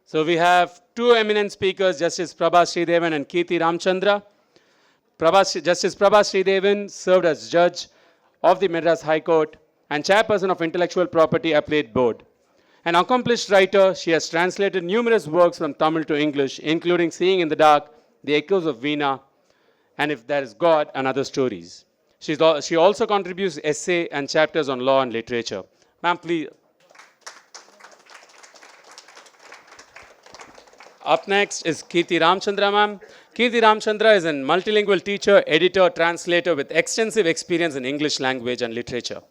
So we have two eminent speakers, Justice Prabha Sridevan and Keerti Ramachandra. Justice Prabha Sridevan served as judge of the Madras High Court and chairperson of Intellectual Property Appellate Board. An accomplished writer, she has translated numerous works from Tamil to English, including Seeing in the Dark, The Echoes of Veena, and If There is God, and Other Stories. She also contributes essay and chapters on law and literature. Ma'am, please. Up next is Keerti Ramachandra, ma'am. Keerti Ramachandra is a multilingual teacher, editor, translator with extensive experience in English language and literature.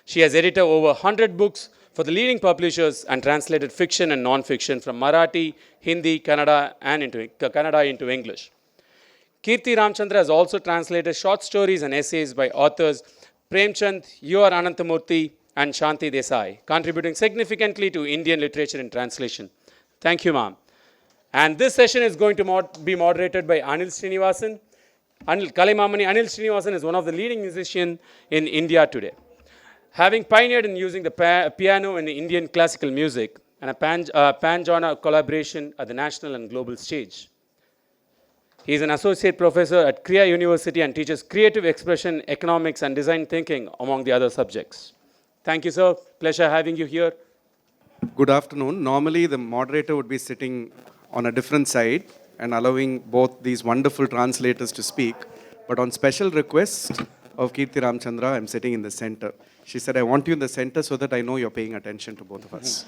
She has edited over 100 books for the leading publishers and translated fiction and non-fiction from Marathi, Hindi, Kannada into English. Keerti Ramachandra has also translated short stories and essays by authors Premchand, U.R. Ananthamurthy, and Shanti Desai, contributing significantly to Indian literature in translation. Thank you, ma'am. And this session is going to be moderated by Anil Srinivasan. Anil Srinivasan is one of the leading musicians in India today. Having pioneered in using the piano in Indian classical music and a pan-genre collaboration at the national and global stage. He is an associate professor at Kriya University and teaches creative expression, economics, and design thinking, among the other subjects. Thank you, sir. Pleasure having you here. Good afternoon. Normally, the moderator would be sitting on a different side and allowing both these wonderful translators to speak. But on special request of Keerti Ramachandra, I'm sitting in the center. She said, I want you in the center so that I know you're paying attention to both of us.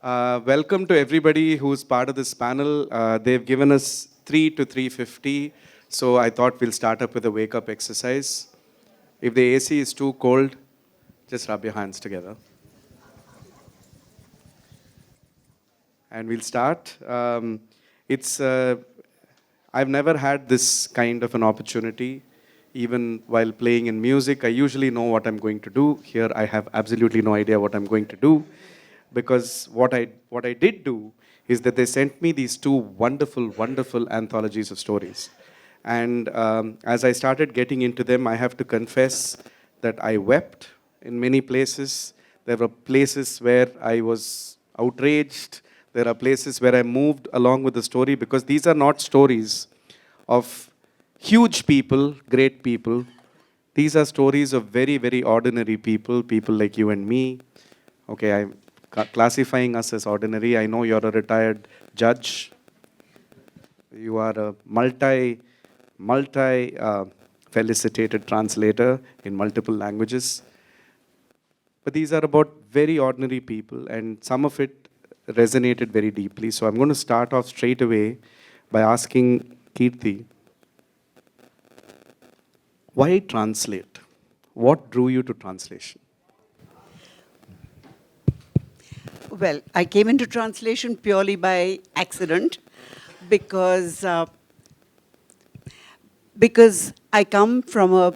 Welcome to everybody who's part of this panel. They've given us 3 to 3:50, so I thought we'll start up with a wake-up exercise. If the AC is too cold, just rub your hands together. And we'll start. I've never had this kind of an opportunity. Even while playing in music, I usually know what I'm going to do. Here, I have absolutely no idea what I'm going to do. Because what I did do is that they sent me these two wonderful, wonderful anthologies of stories. And as I started getting into them, I have to confess that I wept in many places. There were places where I was outraged. There are places where I moved along with the story, because these are not stories of huge people, great people. These are stories of very, very ordinary people, people like you and me. Okay, I'm classifying us as ordinary. I know you're a retired judge. You are a felicitated translator in multiple languages. But these are about very ordinary people, and some of it resonated very deeply. So I'm going to start off straight away by asking Keerti, why translate? What drew you to translation? Well, I came into translation purely by accident because I come from a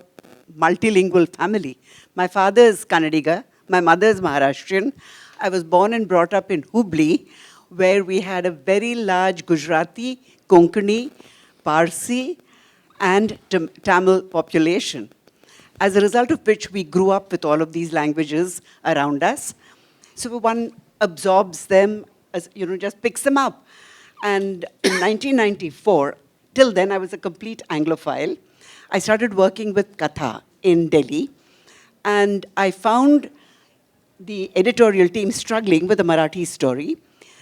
multilingual family. My father is Kannadiga, my mother is Maharashtrian. I was born and brought up in Hubli, where we had a very large Gujarati, Konkani, Parsi, and Tamil population. As a result of which, we grew up with all of these languages around us. So one absorbs them, just picks them up. And in 1994, till then I was a complete Anglophile. I started working with Katha in Delhi. And I found the editorial team struggling with a Marathi story.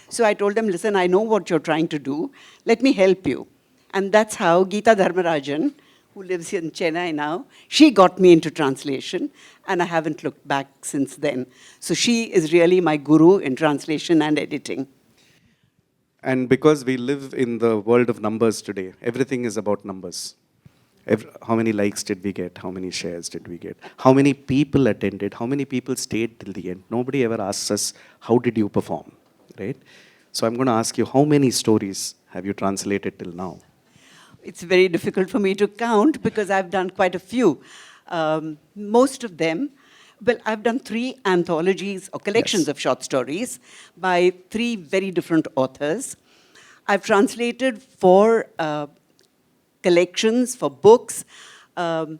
So I told them, listen, I know what you're trying to do. Let me help you. And that's how Geeta Dharmarajan, who lives in Chennai now, she got me into translation, and I haven't looked back since then. So she is really my guru in translation and editing. And because we live in the world of numbers today, everything is about numbers. How many likes did we get? How many shares did we get? How many people attended? How many people stayed till the end? Nobody ever asks us, how did you perform, right? So I'm going to ask you, how many stories have you translated till now? It's very difficult for me to count because I've done quite a few. Most of them, well, I've done 3 anthologies or collections of short stories by 3 very different authors. I've translated 4 collections for books from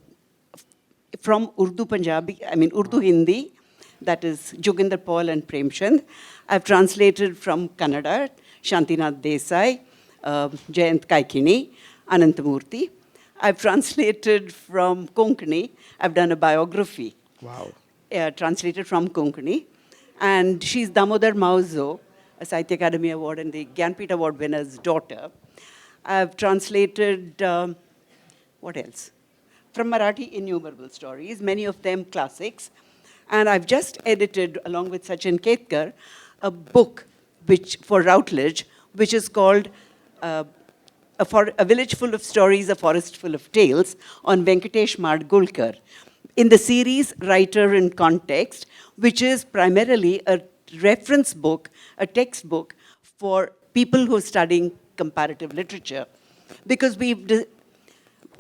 Urdu Hindi, that is Joginder Paul and Premchand. I've translated from Kannada, Shantinath Desai, Jayant Kaikini, Anantamurthy. I've translated from Konkani. I've done a biography. Wow. Translated from Konkani. And she's Damodar Mauzo, a Sahitya Academy Award and the Gyanpith Award winner's daughter. I've translated, what else? From Marathi, innumerable stories, many of them classics. And I've just edited, along with Sachin Ketkar, a book for Routledge, which is called A Village Full of Stories, A Forest Full of Tales, on Venkatesh Madgulkar. In the series, Writer in Context, which is primarily a reference book, a textbook for people who are studying comparative literature. Because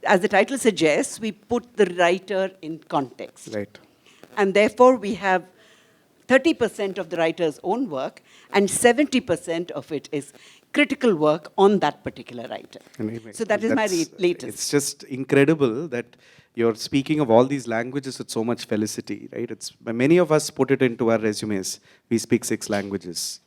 as the title suggests, we put the writer in context. Right. And therefore, we have 30% of the writer's own work, and 70% of it is critical work on that particular writer. Anyway, so that is my latest. It's just incredible that you're speaking of all these languages with so much felicity, right? Many of us put it into our resumes. We speak 6 languages.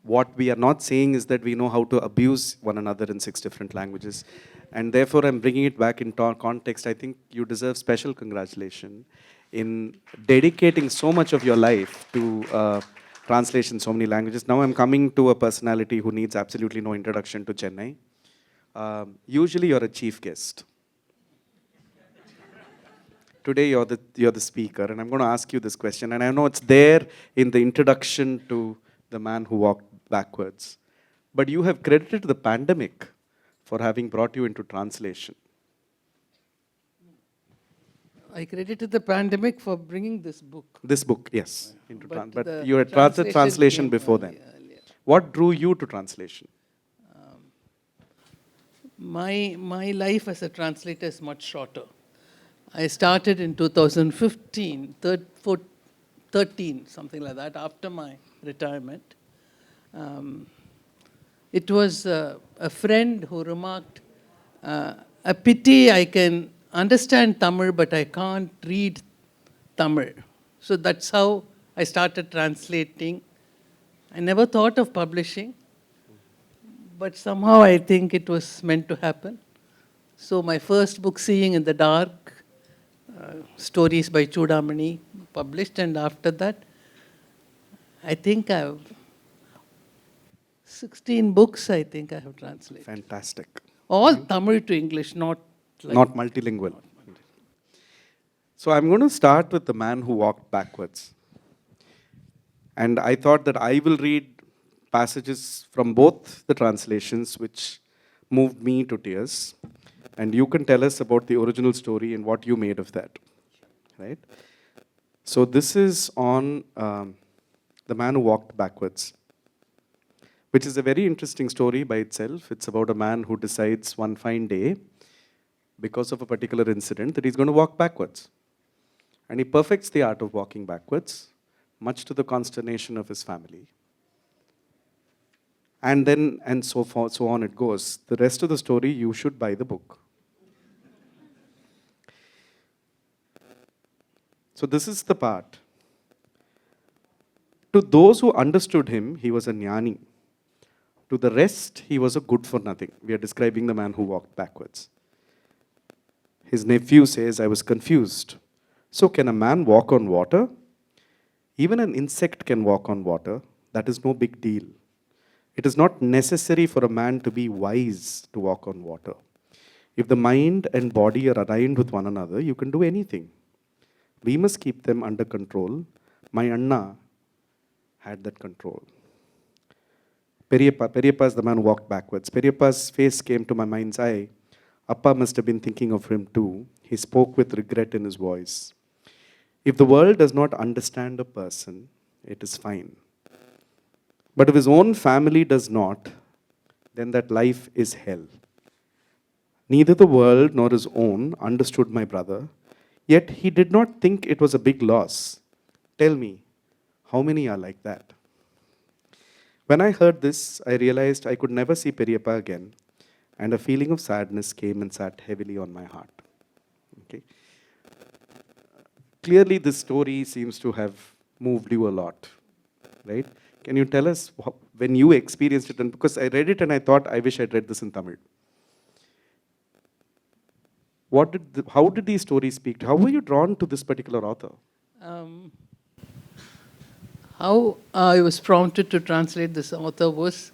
What we are not saying is that we know how to abuse one another in 6 different languages. And therefore, I'm bringing it back into context. I think you deserve special congratulations in dedicating so much of your life to translation in so many languages. Now I'm coming to a personality who needs absolutely no introduction to Chennai. Usually you're a chief guest. Today you're the speaker, and I'm going to ask you this question, and I know it's there in the introduction to The Man Who Walked Backwards, but you have credited the pandemic for having brought you into translation. I credited the pandemic for bringing this book. This book, yes. But you had translation before then. Earlier. What drew you to translation? My life as a translator is much shorter. I started in 2015, 13, something like that, after my retirement. It was a friend who remarked, a pity I can understand Tamil, but I can't read Tamil. So that's how I started translating. I never thought of publishing, but somehow I think it was meant to happen. So my first book, Seeing in the Dark, stories by Chudamani, published, and after that, I think I have 16 books, I think I have translated. Fantastic. All Tamil to English, not multilingual. So I'm going to start with The Man Who Walked Backwards. And I thought that I will read passages from both the translations which moved me to tears. And you can tell us about the original story and what you made of that. Right? So this is on The Man Who Walked Backwards, which is a very interesting story by itself. It's about a man who decides one fine day, because of a particular incident, that he's going to walk backwards. And he perfects the art of walking backwards, much to the consternation of his family. And then, and so on it goes. The rest of the story, you should buy the book. So this is the part. To those who understood him, he was a jnani. To the rest, he was a good for nothing. We are describing the man who walked backwards. His nephew says, I was confused. So can a man walk on water? Even an insect can walk on water. That is no big deal. It is not necessary for a man to be wise to walk on water. If the mind and body are aligned with one another, you can do anything. We must keep them under control. My Anna had that control. Periyappa is the man who walked backwards. Periyappa's face came to my mind's eye. Appa must have been thinking of him too. He spoke with regret in his voice. If the world does not understand a person, it is fine. But if his own family does not, then that life is hell. Neither the world nor his own understood my brother, yet he did not think it was a big loss. Tell me, how many are like that? When I heard this, I realized I could never see Periyappa again, and a feeling of sadness came and sat heavily on my heart. Okay. Clearly, this story seems to have moved you a lot, right? Can you tell us when you experienced it? And because I read it and I thought, I wish I'd read this in Tamil. How did these stories speak to you? How were you drawn to this particular author? Um, how I was prompted to translate this author was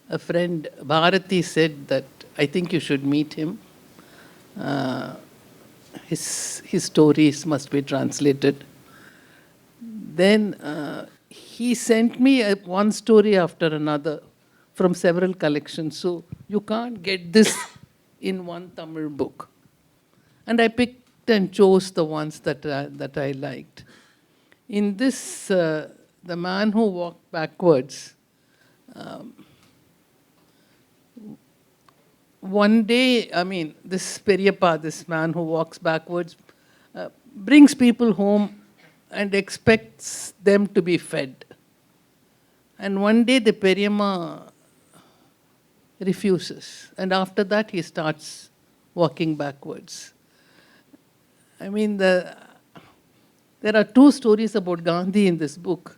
a friend, Bharati, said that I think you should meet him. His stories must be translated. Then he sent me one story after another from several collections. So you can't get this in one Tamil book. And I picked and chose the ones that I liked. In this, The Man Who Walked Backwards, one day, this Periyappa, this man who walks backwards, brings people home and expects them to be fed. And one day the Periyamma refuses. And after that he starts walking backwards. There are two stories about Gandhi in this book.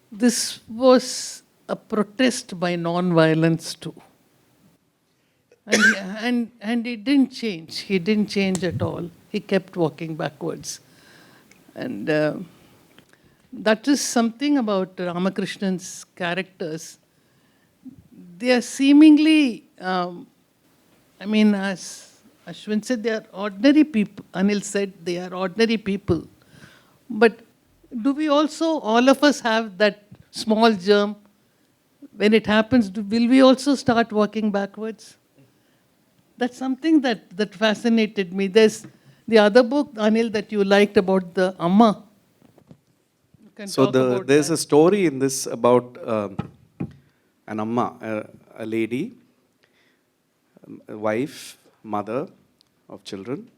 This was a protest by non-violence too. And it didn't change. He didn't change at all. He kept walking backwards. And that is something about Ramakrishnan's characters. They are seemingly, as Ashwin said, they are ordinary people. Anil said they are ordinary people. But do we also, all of us, have that small germ? When it happens, will we also start walking backwards? That's something that fascinated me. There's the other book, Anil, that you liked about the Amma. You can So talk about there's that. a story in this about an Amma, a lady, a wife, mother of children,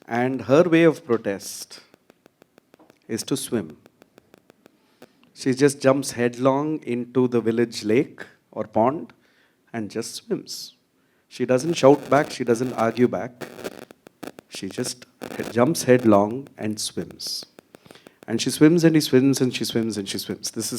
and her way of protest is to swim. She just jumps headlong into the village lake or pond and just swims. She doesn't shout back, she doesn't argue back. She just jumps headlong and swims. And she swims and she swims and she swims and she swims. This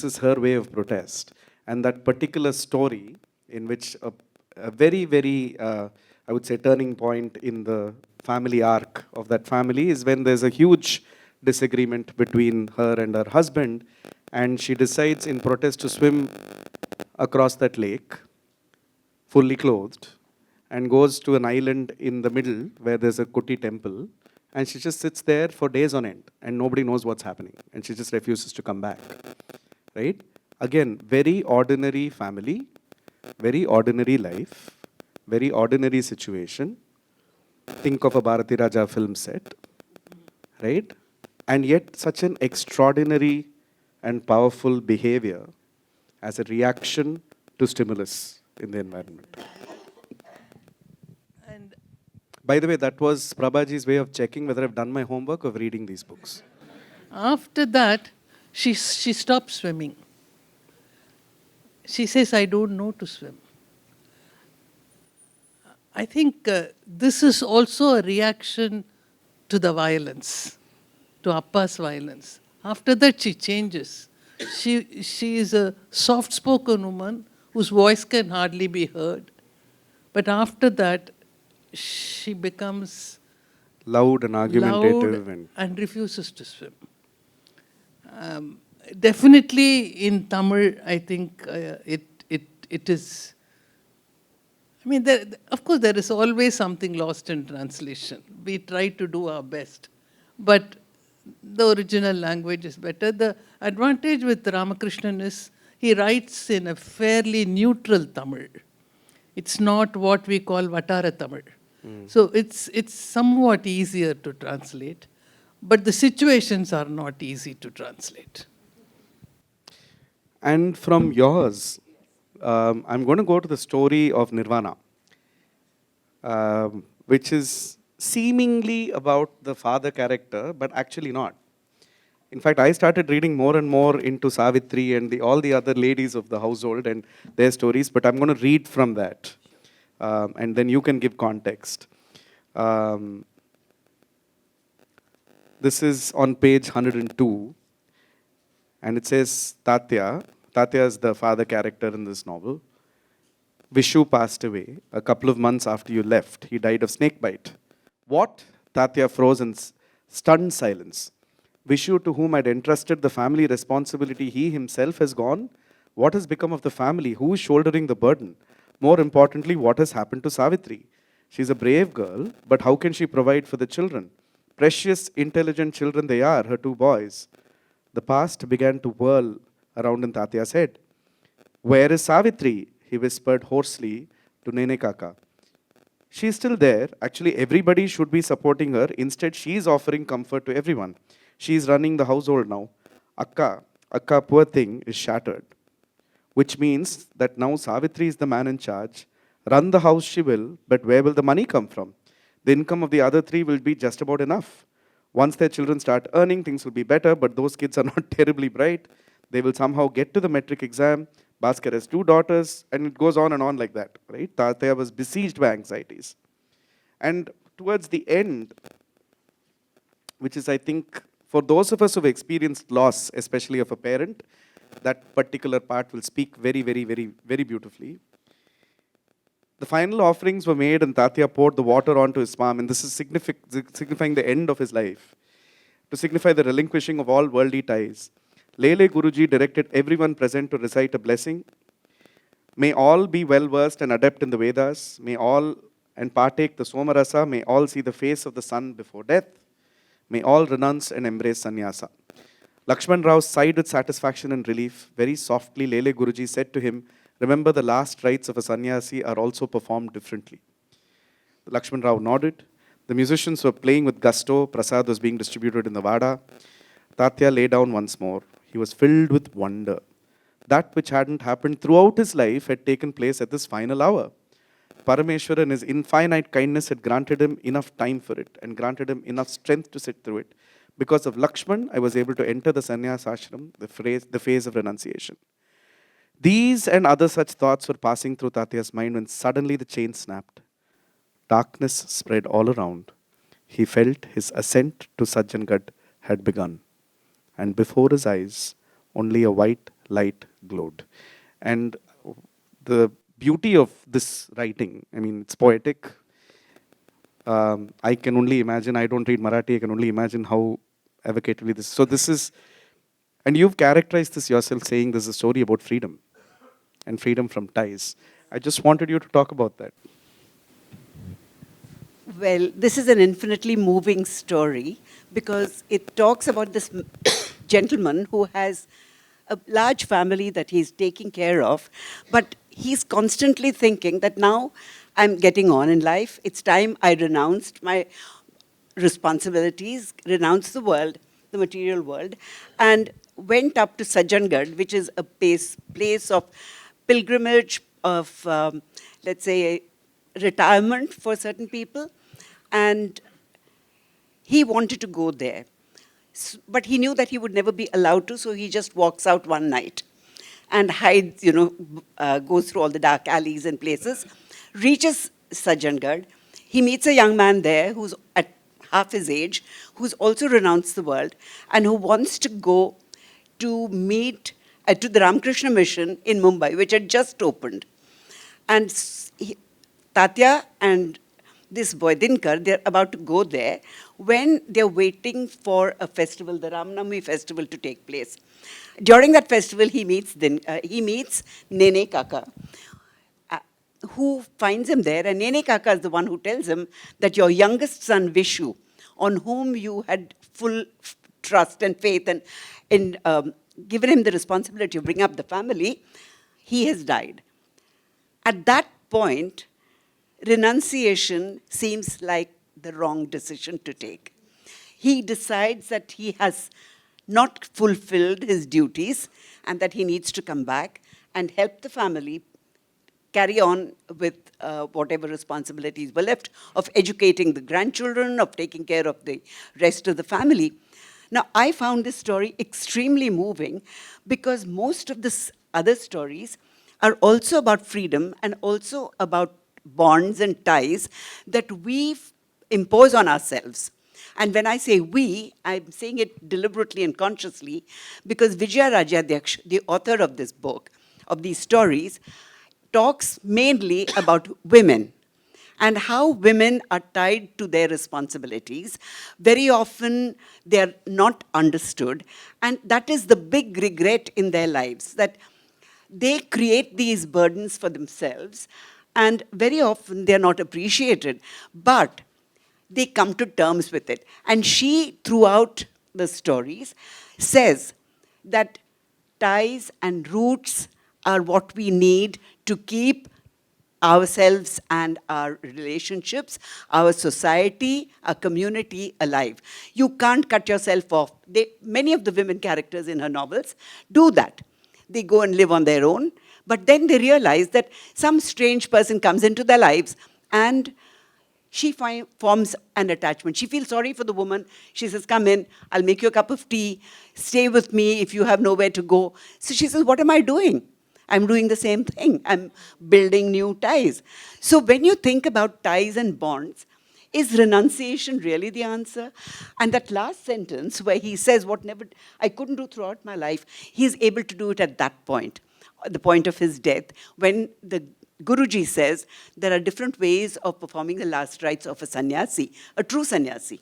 is her way of protest. And that particular story, in which a very, very, I would say, turning point in the family arc of that family is when there's a huge disagreement between her and her husband, and she decides in protest to swim across that lake, fully clothed, and goes to an island in the middle where there's a Kuti temple, and she just sits there for days on end, and nobody knows what's happening, and she just refuses to come back, right? Again, very ordinary family, very ordinary life, very ordinary situation. Think of a Bharati Raja film set, right? And yet such an extraordinary and powerful behavior as a reaction to stimulus in the environment. And By the way, that was Prabhaji's way of checking whether I've done my homework of reading these books. after that, she stopped swimming. She says, I don't know to swim. I think this is also a reaction to the violence, to Appa's violence. After that, she changes. She is a soft-spoken woman whose voice can hardly be heard. But after that, she becomes Loud and argumentative. loud and refuses to swim. Definitely in Tamil, I think it is. Of course, there is always something lost in translation. We try to do our best, but the original language is better. The advantage with Ramakrishnan is he writes in a fairly neutral Tamil. It's not what we call Vatara Tamil. So it's somewhat easier to translate, but the situations are not easy to translate. And from yours, I'm going to go to the story of Nirvana, which is seemingly about the father character, but actually not. In fact, I started reading more and more into Savitri and all the other ladies of the household and their stories, but I'm going to read from that. And then you can give context. This is on page 102, and it says Tatya. Tatya is the father character in this novel. Vishu passed away a couple of months after you left. He died of snake bite. What? Tatya froze in stunned silence. Vishu, to whom I'd entrusted the family responsibility, he himself has gone. What has become of the family? Who is shouldering the burden? More importantly, what has happened to Savitri? She's a brave girl, but how can she provide for the children? Precious, intelligent children they are, her two boys. The past began to whirl around in Tatya's head. Where is Savitri? He whispered hoarsely to Nene Kaka. She's still there. Actually, everybody should be supporting her. Instead, she's offering comfort to everyone. She's running the household now. Akka, poor thing, is shattered. Which means that now Savitri is the man in charge. Run the house she will, but where will the money come from? The income of the other three will be just about enough. Once their children start earning, things will be better, but those kids are not terribly bright. They will somehow get to the metric exam. Bhaskar has two daughters, and it goes on and on like that, right? Tatya was besieged by anxieties. And towards the end, which is, I think, for those of us who have experienced loss, especially of a parent, that particular part will speak very, very, very, very beautifully. The final offerings were made, and Tatya poured the water onto his palm, and this is signifying the end of his life, to signify the relinquishing of all worldly ties. Lele Guruji directed everyone present to recite a blessing. May all be well versed and adept in the Vedas. May all and partake the Somarasa. May all see the face of the sun before death. May all renounce and embrace sannyasa. Lakshman Rao sighed with satisfaction and relief. Very softly, Lele Guruji said to him, remember, the last rites of a sannyasi are also performed differently. Lakshman Rao nodded. The musicians were playing with gusto. Prasad was being distributed in the vada. Tatya lay down once more. He was filled with wonder. That which hadn't happened throughout his life had taken place at this final hour. Parameshwara in his infinite kindness had granted him enough time for it and granted him enough strength to sit through it. Because of Lakshman, I was able to enter the sannyas ashram, the phase of renunciation. These and other such thoughts were passing through Tatya's mind when suddenly the chain snapped. Darkness spread all around. He felt his ascent to Sajjangad had begun. And before his eyes, only a white light glowed. And the beauty of this writing, I mean, it's poetic. I can only imagine, I don't read Marathi, I can only imagine how evocatively this. So this is, and you've characterized this yourself saying this is a story about freedom and freedom from ties. I just wanted you to talk about that. Well, this is an infinitely moving story because it talks about this gentleman who has a large family that he's taking care of, but he's constantly thinking that now I'm getting on in life. It's time I renounced my responsibilities, renounced the world, the material world, and went up to Sajjangad, which is a place of pilgrimage, of, let's say, retirement for certain people. And he wanted to go there. But he knew that he would never be allowed to, so he just walks out one night and hides, goes through all the dark alleys and places, reaches Sajjangad. He meets a young man there who's at half his age, who's also renounced the world, and who wants to go to meet to the Ramakrishna Mission in Mumbai, which had just opened. And Tatya and this boy, Dinkar, they're about to go there when they're waiting for a festival, the Ramnami festival, to take place. During that festival, he meets Nene Kaka, who finds him there. And Nene Kaka is the one who tells him that your youngest son, Vishu, on whom you had full trust and faith and given him the responsibility to bring up the family, he has died. At that point, renunciation seems like the wrong decision to take. He decides that he has not fulfilled his duties and that he needs to come back and help the family carry on with whatever responsibilities were left of educating the grandchildren, of taking care of the rest of the family. Now, I found this story extremely moving because most of the other stories are also about freedom and also about bonds and ties that we impose on ourselves. And when I say we, I'm saying it deliberately and consciously because Vijaya Rajadhyaksh, the author of this book, of these stories, talks mainly about women and how women are tied to their responsibilities. Very often, they're not understood. And that is the big regret in their lives, that they create these burdens for themselves. And very often, they're not appreciated. But they come to terms with it. And she, throughout the stories, says that ties and roots are what we need to keep ourselves and our relationships, our society, our community alive. You can't cut yourself off. Many of the women characters in her novels do that. They go and live on their own, but then they realize that some strange person comes into their lives and she forms an attachment. She feels sorry for the woman. She says, come in, I'll make you a cup of tea, stay with me if you have nowhere to go. So she says, what am I doing? I'm doing the same thing. I'm building new ties. So when you think about ties and bonds, is renunciation really the answer? And that last sentence where he says, what never I couldn't do throughout my life, he's able to do it at that point, the point of his death, when the Guruji says there are different ways of performing the last rites of a sannyasi, a true sannyasi.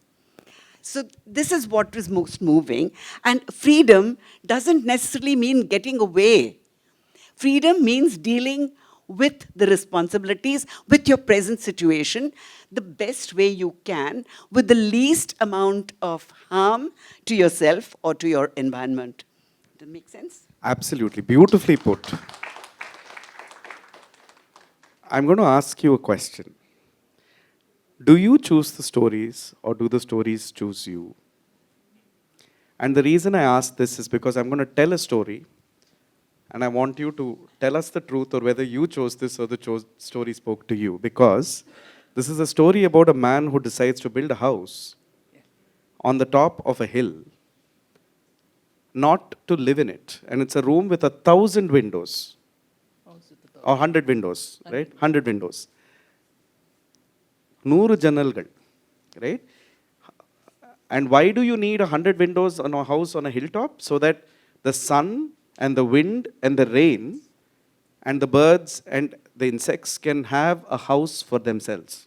So this is what is most moving. And freedom doesn't necessarily mean getting away. Freedom means dealing with the responsibilities, with your present situation, the best way you can, with the least amount of harm to yourself or to your environment. Does that make sense? Absolutely. Beautifully put. I'm going to ask you a question. Do you choose the stories or do the stories choose you? And the reason I ask this is because I'm going to tell a story and I want you to tell us the truth or whether you chose this or the story spoke to you. Because this is a story about a man who decides to build a house on the top of a hill, not to live in it. And it's a room with 1,000 windows. Or 100 windows, right? 100 windows. 100 janalgal, right? And why do you need 100 windows on a house on a hilltop? So that the sun and the wind and the rain and the birds and the insects can have a house for themselves.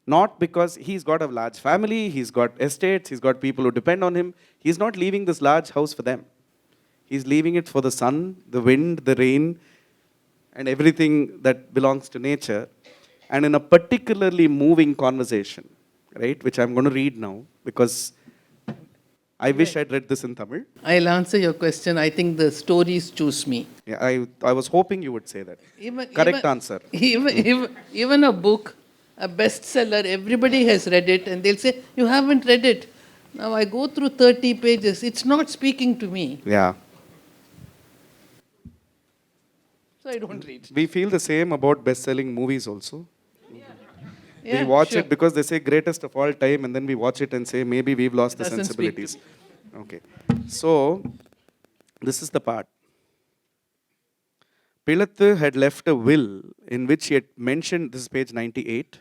Not because he's got a large family, he's got estates, he's got people who depend on him. He's not leaving this large house for them. He's leaving it for the sun, the wind, the rain, and everything that belongs to nature. And in a particularly moving conversation, right, which I'm going to read now, because I wish I'd read this in Tamil. I'll answer your question. I think the stories choose me. Yeah, I was hoping you would say that. Correct answer. Even a book, a bestseller, everybody has read it and they'll say, you haven't read it. Now I go through 30 pages. It's not speaking to me. Yeah. So I don't read. We feel the same about best-selling movies also. Yeah, We watch sure. it because they say greatest of all time, and then we watch it and say maybe we've lost the Doesn't speak to sensibilities. Okay. So, this is the part. Pilathu had left a will in which he had mentioned, this is page 98.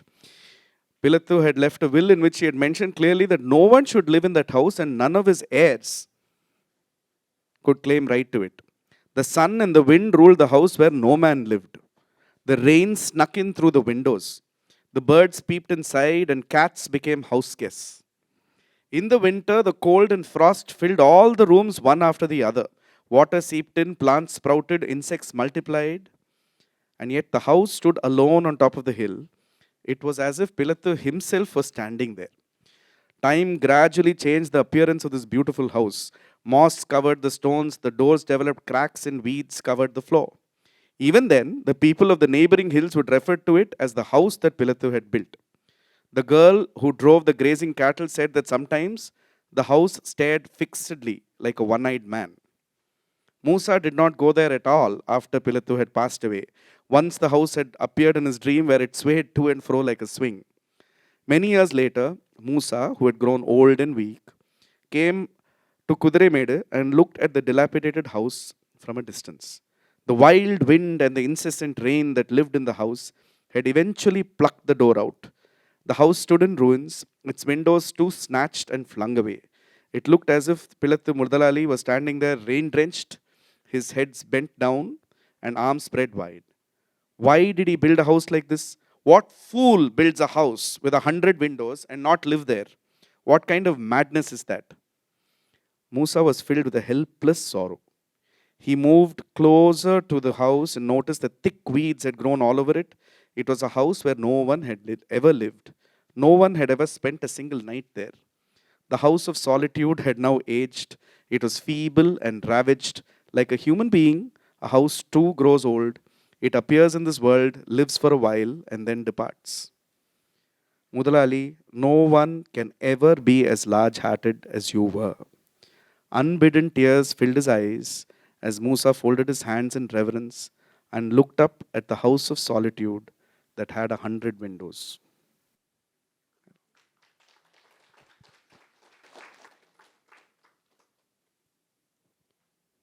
Pilathu had left a will in which he had mentioned clearly that no one should live in that house and none of his heirs could claim right to it. The sun and the wind ruled the house where no man lived. The rain snuck in through the windows. The birds peeped inside and cats became house guests. In the winter, the cold and frost filled all the rooms one after the other. Water seeped in, plants sprouted, insects multiplied. And yet the house stood alone on top of the hill. It was as if Pilathu himself was standing there. Time gradually changed the appearance of this beautiful house. Moss covered the stones, the doors developed cracks and weeds covered the floor. Even then, the people of the neighboring hills would refer to it as the house that Pilathu had built. The girl who drove the grazing cattle said that sometimes the house stared fixedly like a one-eyed man. Musa did not go there at all after Pilathu had passed away. Once the house had appeared in his dream where it swayed to and fro like a swing. Many years later, Musa, who had grown old and weak, came to Kudremede and looked at the dilapidated house from a distance. The wild wind and the incessant rain that lived in the house had eventually plucked the door out. The house stood in ruins, its windows too snatched and flung away. It looked as if Pilathu Murdalali was standing there, rain drenched, his head bent down and arms spread wide. Why did he build a house like this? What fool builds a house with 100 windows and not live there? What kind of madness is that? Musa was filled with a helpless sorrow. He moved closer to the house and noticed that thick weeds had grown all over it. It was a house where no one had ever lived. No one had ever spent a single night there. The house of solitude had now aged. It was feeble and ravaged. Like a human being, a house too grows old. It appears in this world, lives for a while, and then departs. Mudalali, no one can ever be as large hearted as you were. Unbidden tears filled his eyes as Musa folded his hands in reverence and looked up at the house of solitude that had 100 windows.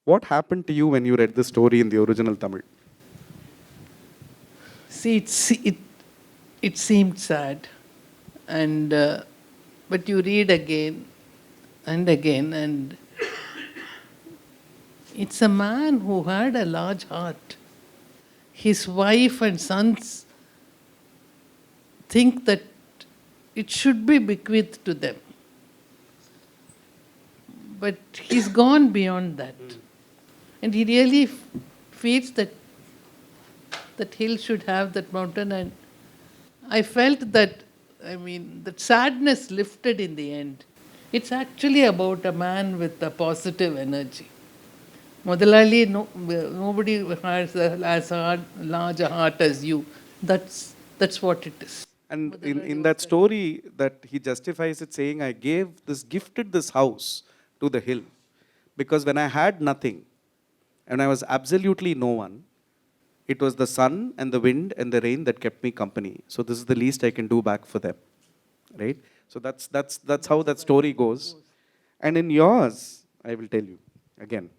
What happened to you when you read the story in the original Tamil? See, it seemed sad, and but you read again and again, and it's a man who had a large heart. His wife and sons think that it should be bequeathed to them. But he's gone beyond that. And he really feels that that hill should have that mountain. And I felt that, that sadness lifted in the end. It's actually about a man with a positive energy. Modalali, nobody has as large a heart as you. That's what it is. And in that story that he justifies it saying, I gifted this house to the hill because when I had nothing and I was absolutely no one, it was the sun and the wind and the rain that kept me company. So this is the least I can do back for them, right? So that's how that story goes. And in yours, I will tell you again.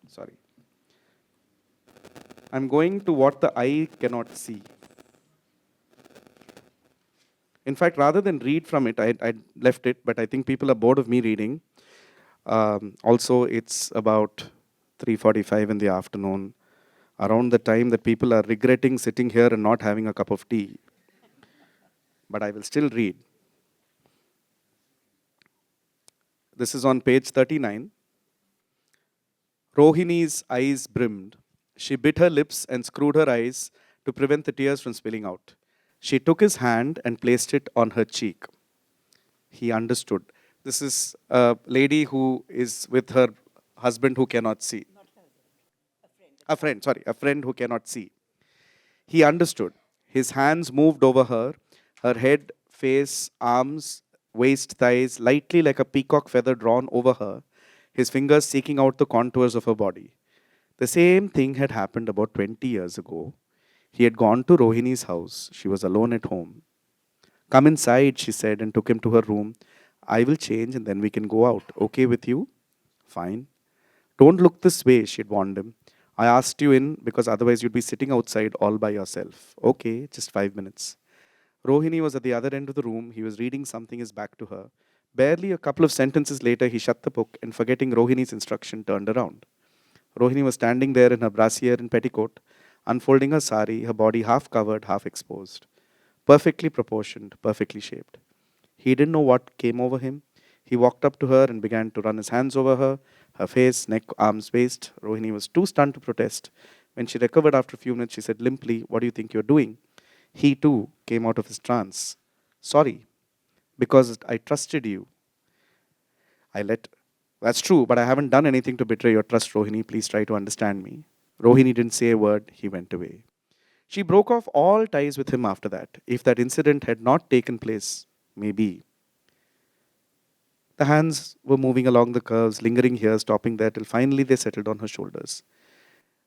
Sorry. I'm going to what the eye cannot see. In fact, rather than read from it, I left it, but I think people are bored of me reading. Also, it's about 3:45 in the afternoon, around the time that people are regretting sitting here and not having a cup of tea. But I will still read. This is on page 39. Rohini's eyes brimmed. She bit her lips and screwed her eyes to prevent the tears from spilling out. She took his hand and placed it on her cheek. He understood. This is a lady who is with her husband who cannot see. A friend who cannot see. He understood. His hands moved over her head, face, arms, waist, thighs, lightly like a peacock feather drawn over her, his fingers seeking out the contours of her body. The same thing had happened about 20 years ago. He had gone to Rohini's house. She was alone at home. Come inside, she said, and took him to her room. I will change and then we can go out. Okay with you? Fine. Don't look this way, she had warned him. I asked you in because otherwise you'd be sitting outside all by yourself. Okay, just 5 minutes. Rohini was at the other end of the room. He was reading something, his back to her. Barely a couple of sentences later, he shut the book and, forgetting Rohini's instruction, turned around. Rohini was standing there in her brassiere and petticoat, unfolding her sari, her body half covered, half exposed. Perfectly proportioned, perfectly shaped. He didn't know what came over him. He walked up to her and began to run his hands over her face, neck, arms, waist. Rohini was too stunned to protest. When she recovered after a few minutes, she said limply, what do you think you're doing? He too came out of his trance. Sorry, because I trusted you. That's true, but I haven't done anything to betray your trust, Rohini. Please try to understand me. Rohini didn't say a word. He went away. She broke off all ties with him after that. If that incident had not taken place, maybe. The hands were moving along the curves, lingering here, stopping there, till finally they settled on her shoulders.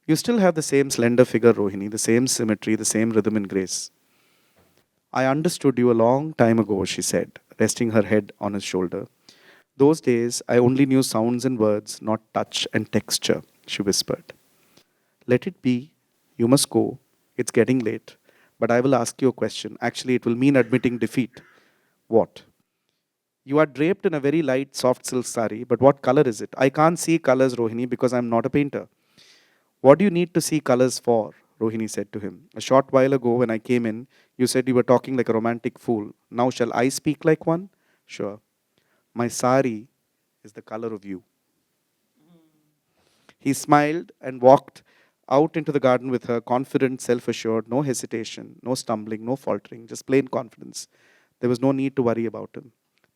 You still have the same slender figure, Rohini, the same symmetry, the same rhythm and grace. I understood you a long time ago, she said, resting her head on his shoulder. Those days, I only knew sounds and words, not touch and texture, she whispered. Let it be. You must go. It's getting late. But I will ask you a question. Actually, it will mean admitting defeat. What? You are draped in a very light, soft silk sari, but what color is it? I can't see colors, Rohini, because I'm not a painter. What do you need to see colors for? Rohini said to him. A short while ago, when I came in, you said you were talking like a romantic fool. Now, shall I speak like one? Sure. My sari is the color of you. He smiled and walked out into the garden with her, confident, self assured, no hesitation, no stumbling, no faltering, just plain confidence. There was no need to worry about him.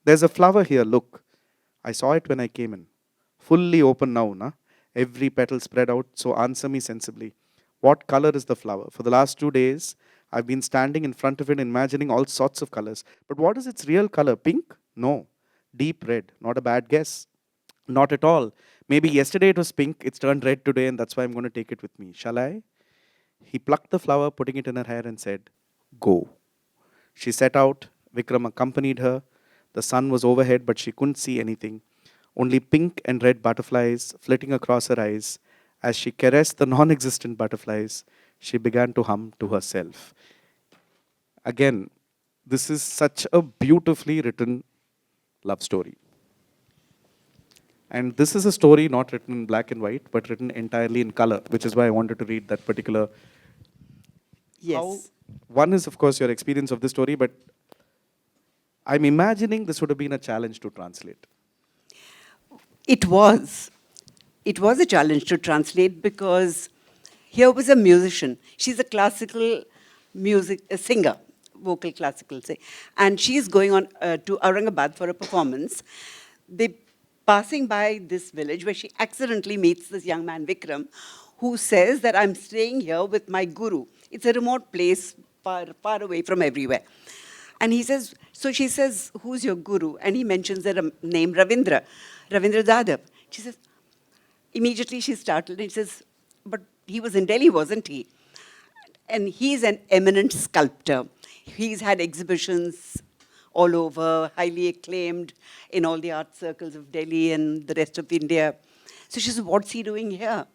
There's a flower here, look. I saw it when I came in. Fully open now, na? Every petal spread out, so answer me sensibly. What color is the flower? For the last 2 days, I've been standing in front of it, imagining all sorts of colors. But what is its real color? Pink? No. Deep red. Not a bad guess. Not at all. Maybe yesterday it was pink, it's turned red today, and that's why I'm going to take it with me. Shall I? He plucked the flower, putting it in her hair, and said, Go. She set out. Vikram accompanied her. The sun was overhead, but she couldn't see anything. Only pink and red butterflies flitting across her eyes. As she caressed the non existent butterflies, she began to hum to herself. Again, this is such a beautifully written love story. And this is a story not written in black and white, but written entirely in color, which is why I wanted to read that particular. Yes. One is, of course, your experience of the story, but I'm imagining this would have been a challenge to translate. It was. It was a challenge to translate because here was a musician. She's a classical music a singer, vocal classical, say, and she's going on to Aurangabad for a performance. They passing by this village where she accidentally meets this young man Vikram, who says that I'm staying here with my guru. It's a remote place, far away from everywhere. And he says, so she says, who's your guru? And he mentions the name Ravindra Jadhav. She says, immediately she's startled and she says, but he was in Delhi, wasn't he? And he's an eminent sculptor. He's had exhibitions all over, highly acclaimed in all the art circles of Delhi and the rest of India. So she says, what's he doing here?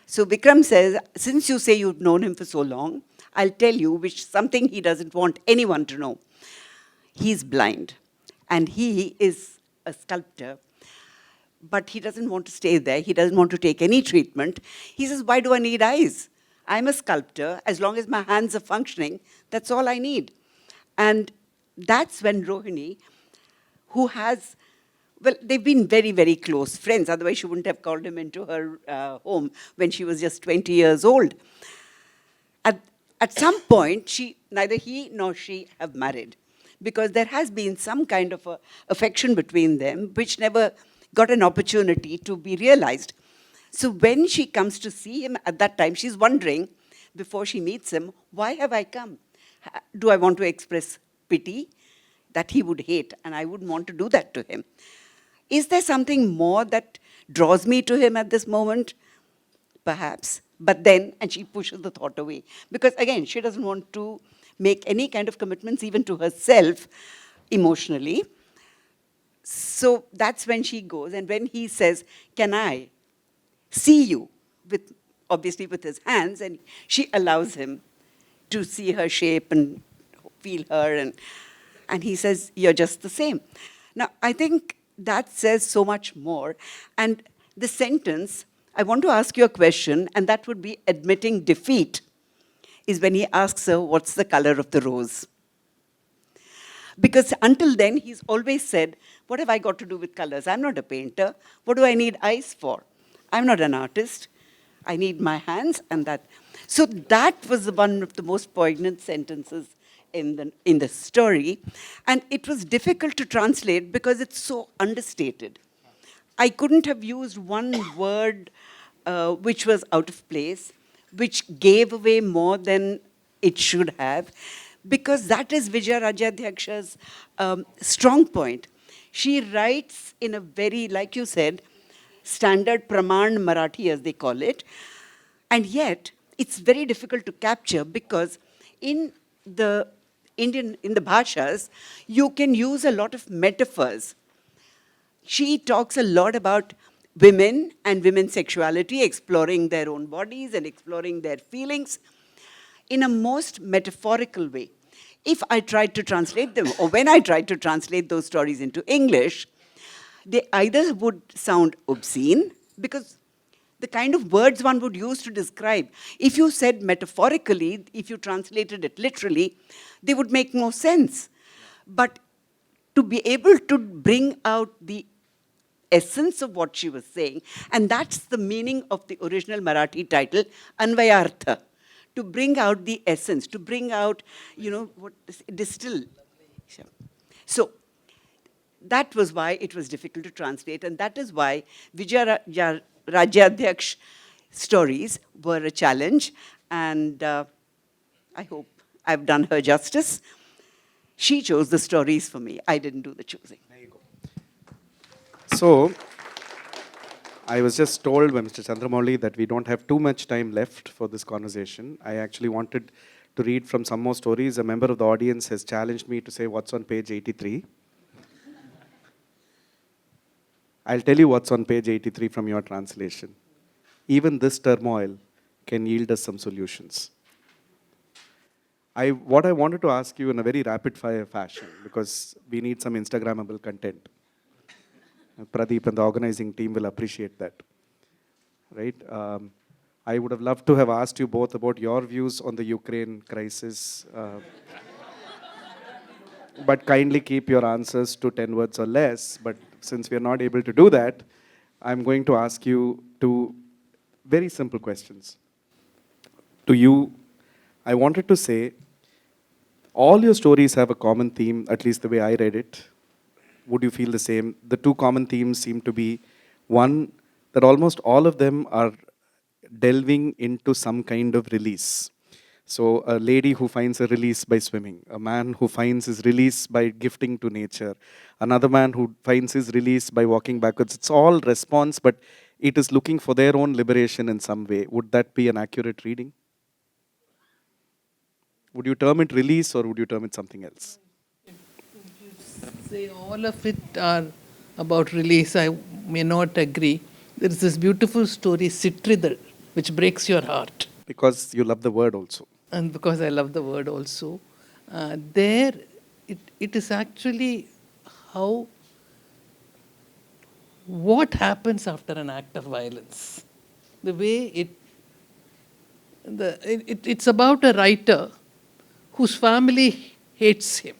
So Vikram says, since you say you've known him for so long, I'll tell you which something he doesn't want anyone to know. He's blind, and he is a sculptor, but he doesn't want to stay there. He doesn't want to take any treatment. He says, why do I need eyes? I'm a sculptor. As long as my hands are functioning, that's all I need. And that's when Rohini, who has, well, they've been very, very close friends. Otherwise, she wouldn't have called him into her home when she was just 20 years old. At some point, neither he nor she have married, because there has been some kind of affection between them, which never got an opportunity to be realized. So when she comes to see him at that time, she's wondering, before she meets him, why have I come? Do I want to express pity that he would hate, and I wouldn't want to do that to him? Is there something more that draws me to him at this moment? Perhaps. But then, and she pushes the thought away. Because again, she doesn't want to make any kind of commitments even to herself emotionally. So that's when she goes. And when he says, can I see you? Obviously with his hands. And she allows him to see her shape and feel her. And he says, you're just the same. Now, I think that says so much more. And the sentence, I want to ask you a question, and that would be admitting defeat, is when he asks her, what's the color of the rose? Because until then, he's always said, what have I got to do with colors? I'm not a painter. What do I need eyes for? I'm not an artist. I need my hands and that. So that was one of the most poignant sentences in the story. And it was difficult to translate because it's so understated. I couldn't have used one word which was out of place, which gave away more than it should have, because that is Vijaya Rajadhyaksha's strong point. She writes in a very, like you said, standard Praman Marathi, as they call it, and yet it's very difficult to capture because in the bhashas, you can use a lot of metaphors. She talks a lot about women and women's sexuality, exploring their own bodies and exploring their feelings. in a most metaphorical way. If I tried to translate them, or when I tried to translate those stories into English, they either would sound obscene, because the kind of words one would use to describe, if you said metaphorically, if you translated it literally, they would make no sense. But to be able to bring out the essence of what she was saying, and that's the meaning of the original Marathi title, Anvayartha, to bring out the essence, to bring out, what distill. So that was why it was difficult to translate, and that is why Rajyadhyaksh stories were a challenge, and I hope I've done her justice. She chose the stories for me. I didn't do the choosing. So, I was just told by Mr. Chandramouli that we don't have too much time left for this conversation. I actually wanted to read from some more stories. A member of the audience has challenged me to say what's on page 83. I'll tell you what's on page 83 from your translation. Even this turmoil can yield us some solutions. What I wanted to ask you in a very rapid fire fashion, because we need some Instagrammable content. Pradeep and the organizing team will appreciate that, right? I would have loved to have asked you both about your views on the Ukraine crisis, but kindly keep your answers to 10 words or less. But since we are not able to do that, I'm going to ask you two very simple questions. To you, I wanted to say, all your stories have a common theme, at least the way I read it. Would you feel the same? The two common themes seem to be, one, that almost all of them are delving into some kind of release. So a lady who finds a release by swimming, a man who finds his release by gifting to nature, another man who finds his release by walking backwards. It's all response, but it is looking for their own liberation in some way. Would that be an accurate reading? Would you term it release, or would you term it something else? Say all of it are about release, I may not agree. There is this beautiful story, Sitridal, which breaks your heart. Because you love the word also. And because I love the word also. There, it is actually what happens after an act of violence. The way it's about a writer whose family hates him,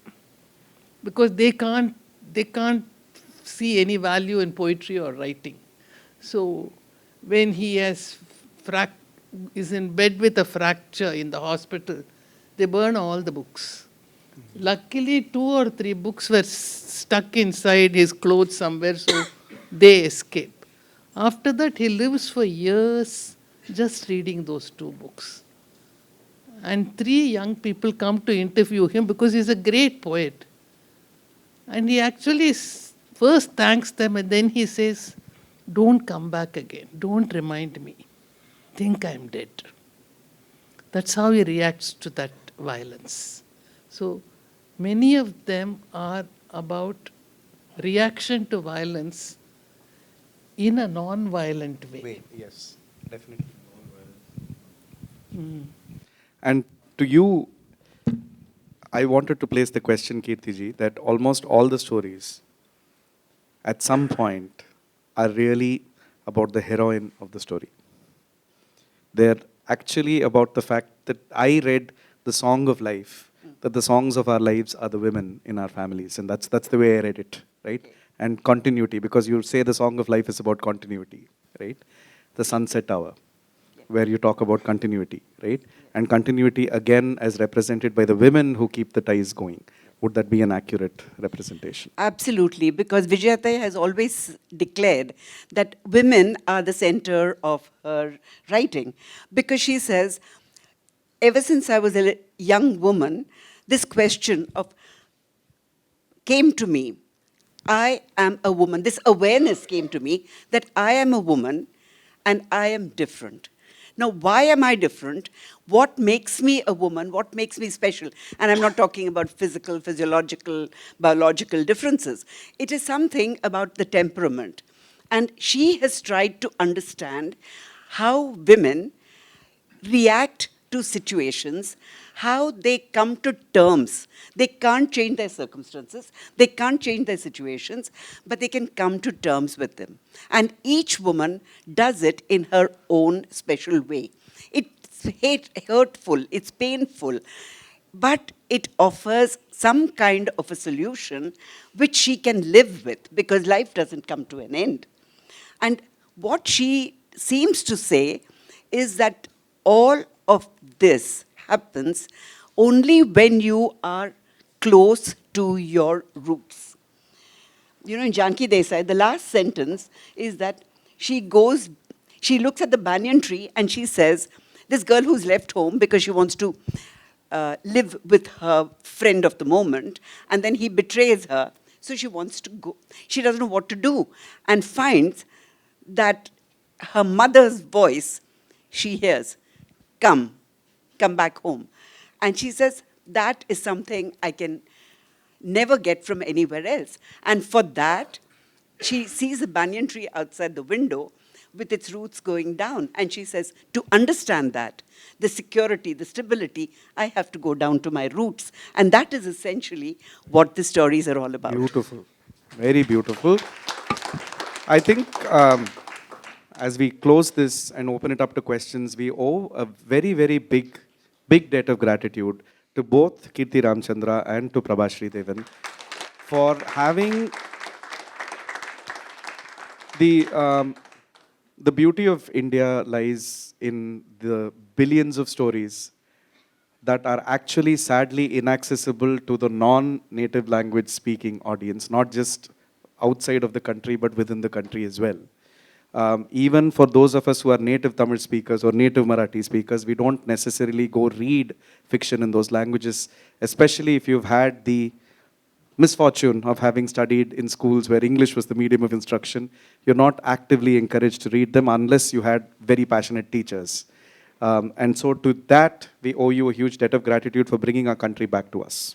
because they can't see any value in poetry or writing. So when he is in bed with a fracture in the hospital, they burn all the books. Luckily, 2 or 3 books were stuck inside his clothes somewhere, so they escape. After that, he lives for years just reading those 2 books. And 3 young people come to interview him because he's a great poet. And he actually first thanks them, and then he says, "Don't come back again. Don't remind me. Think I'm dead." That's how he reacts to that violence. So many of them are about reaction to violence in a non-violent way. Yes, definitely. And to you, I wanted to place the question, Keertiji, that almost all the stories at some point are really about the heroine of the story. They're actually about the fact that I read the song of life, that the songs of our lives are the women in our families. And that's the way I read it, right? And continuity, because you say the song of life is about continuity, right? The Sunset Hour, where you talk about continuity, right? And continuity again as represented by the women who keep the ties going. Would that be an accurate representation? Absolutely, because Vijayata has always declared that women are the center of her writing. Because she says, ever since I was a young woman, this question came to me. I am a woman. This awareness came to me that I am a woman and I am different. Now, why am I different? What makes me a woman? What makes me special? And I'm not talking about physical, physiological, biological differences. It is something about the temperament. And she has tried to understand how women react to situations, how they come to terms. They can't change their circumstances, they can't change their situations, but they can come to terms with them. And each woman does it in her own special way. It's hurtful, it's painful, but it offers some kind of a solution which she can live with, because life doesn't come to an end. And what she seems to say is that all of this happens only when you are close to your roots. You know, in Janki Desai, the last sentence is that she looks at the banyan tree and she says, this girl who's left home because she wants to live with her friend of the moment, and then he betrays her, so she wants to go. She doesn't know what to do, and finds that her mother's voice she hears, come back home. And she says, that is something I can never get from anywhere else. And for that, she sees a banyan tree outside the window with its roots going down. And she says, to understand that, the security, the stability, I have to go down to my roots. And that is essentially what the stories are all about. Beautiful. Very beautiful. I think as we close this and open it up to questions, we owe a very, very big debt of gratitude to both Keerti Ramachandra and to Prabha Sridevan for having the beauty of India lies in the billions of stories that are actually sadly inaccessible to the non-native language speaking audience, not just outside of the country, but within the country as well. Even for those of us who are native Tamil speakers or native Marathi speakers, we don't necessarily go read fiction in those languages, especially if you've had the misfortune of having studied in schools where English was the medium of instruction. You're not actively encouraged to read them unless you had very passionate teachers. And so to that, we owe you a huge debt of gratitude for bringing our country back to us.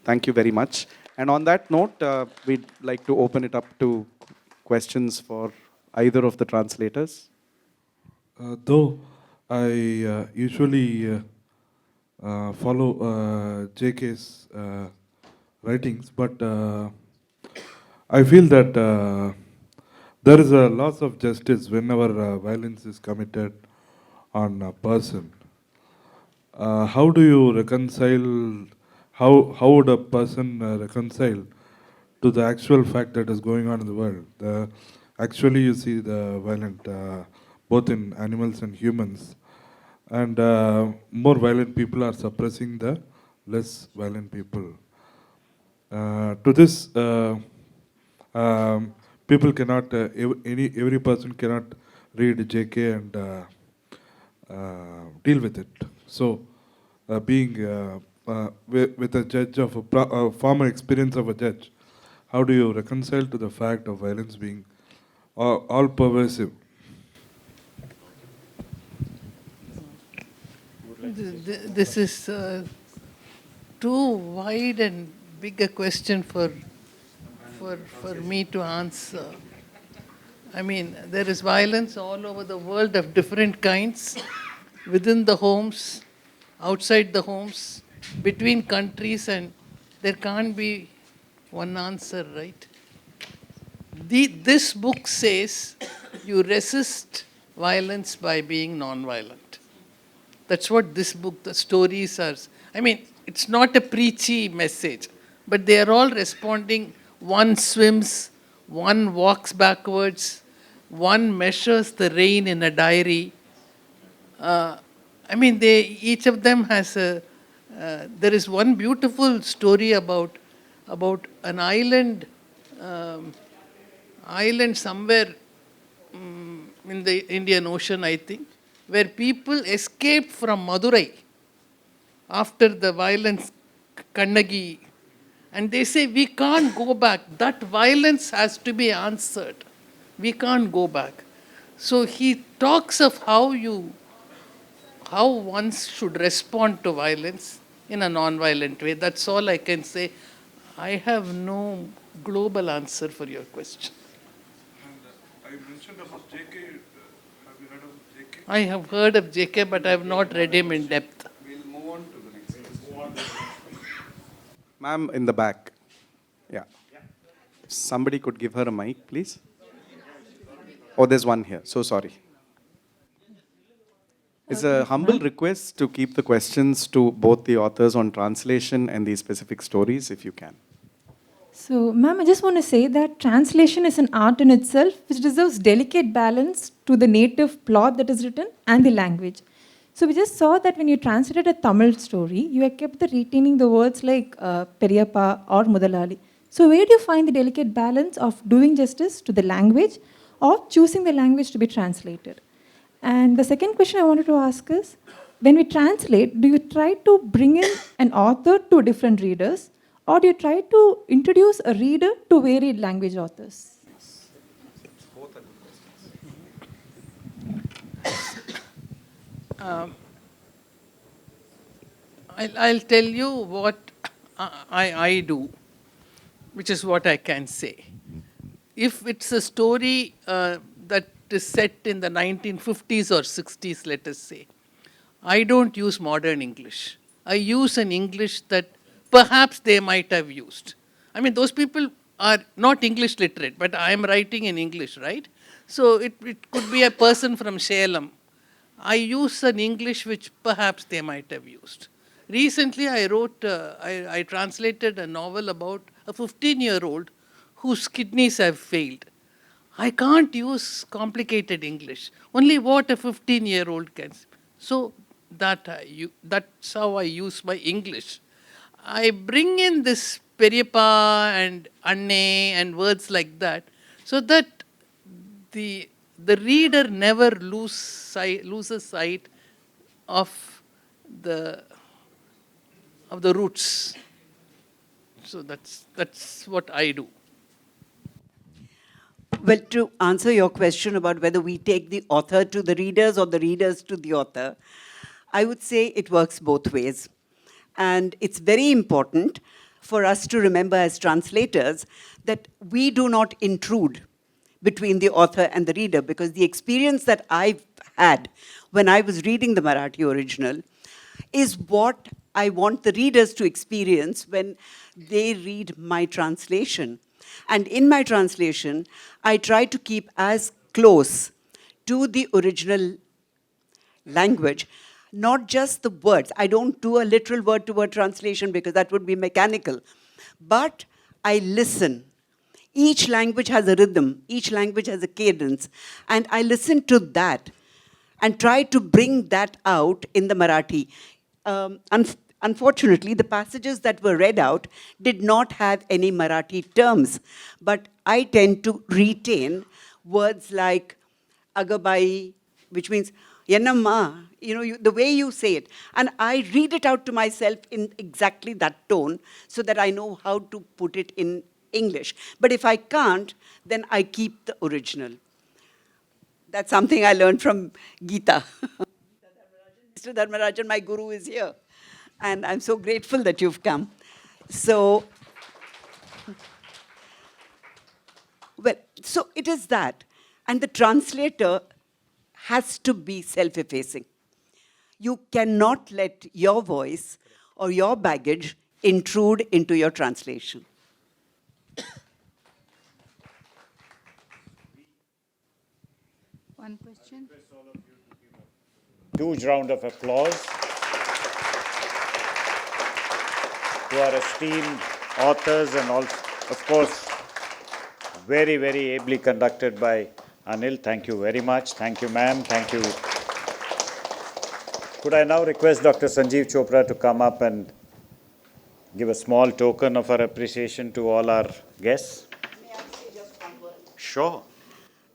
Thank you very much. And on that note, we'd like to open it up to questions for either of the translators. Though I usually follow JK's writings, but I feel that there is a loss of justice whenever violence is committed on a person. How do you reconcile, how would a person reconcile to the actual fact that is going on in the world? Actually, you see the violent, both in animals and humans, and more violent people are suppressing the less violent people. To this, people cannot, every person cannot read JK and deal with it. So, being with a judge of a former experience of a judge, how do you reconcile to the fact of violence being all pervasive? This is too wide and big a question for me to answer. I mean, there is violence all over the world of different kinds, within the homes, outside the homes, between countries, and there can't be one answer, right? This book says you resist violence by being non-violent. That's what this book, the stories are. I mean, it's not a preachy message, but they are all responding. One swims, one walks backwards, one measures the rain in a diary. I mean, each of them has a. There is one beautiful story about an island, island somewhere in the Indian Ocean, I think, where people escaped from Madurai after the violence, Kannagi, and they say, we can't go back. That violence has to be answered. We can't go back. So he talks of how one should respond to violence in a non-violent way. That's all I can say. I have no global answer for your question. And I mentioned about JK I have heard of JK, but I have not read him in depth. Ma'am, in the back. Yeah. Somebody could give her a mic, please. Oh, there's one here. So sorry. It's a humble request to keep the questions to both the authors on translation and the specific stories, if you can. So, ma'am, I just want to say that translation is an art in itself which deserves delicate balance to the native plot that is written and the language. So, we just saw that when you translated a Tamil story, you have kept retaining the words like Periyappa or Mudalali. So, where do you find the delicate balance of doing justice to the language or choosing the language to be translated? And the second question I wanted to ask is, when we translate, do you try to bring in an author to different readers, or do you try to introduce a reader to varied language authors? I'll tell you what I do, which is what I can say. If it's a story that is set in the 1950s or 60s, let us say, I don't use modern English. I use an English that perhaps they might have used. I mean, those people are not English literate, but I am writing in English, right? So it could be a person from Salem. I use an English which perhaps they might have used. Recently, I translated a novel about a 15-year-old whose kidneys have failed. I can't use complicated English, only what a 15-year-old can. So that's how I use my English. I bring in this Periyappa and Anne and words like that, so that the reader never loses sight of the roots. So that's what I do. Well, to answer your question about whether we take the author to the readers or the readers to the author, I would say it works both ways. And it's very important for us to remember as translators that we do not intrude between the author and the reader, because the experience that I've had when I was reading the Marathi original is what I want the readers to experience when they read my translation. And in my translation, I try to keep as close to the original language, not just the words. I don't do a literal word-to-word translation because that would be mechanical. But I listen. Each language has a rhythm. Each language has a cadence. And I listen to that and try to bring that out in the Marathi. Unfortunately, the passages that were read out did not have any Marathi terms. But I tend to retain words like agabai, which means Yannamma, the way you say it. And I read it out to myself in exactly that tone so that I know how to put it in English. But if I can't, then I keep the original. That's something I learned from Gita. Mr. Dharmarajan, my guru, is here. And I'm so grateful that you've come. So it is that. And the translator has to be self-effacing. You cannot let your voice or your baggage intrude into your translation. One question. Huge round of applause to our esteemed authors and all, of course, very, very ably conducted by Anil. Thank you very much. Thank you, ma'am. Thank you. Could I now request Dr. Sanjeev Chopra to come up and give a small token of our appreciation to all our guests? May I say just one word? Sure.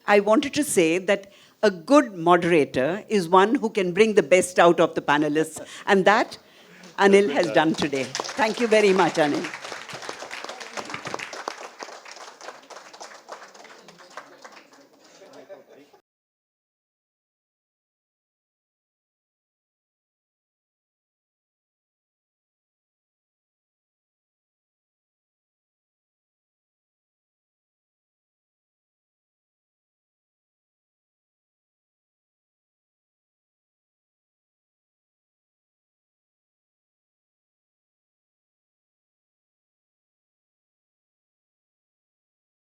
I wanted to say that a good moderator is one who can bring the best out of the panelists. And that Anil has done today. Thank you very much, Anil.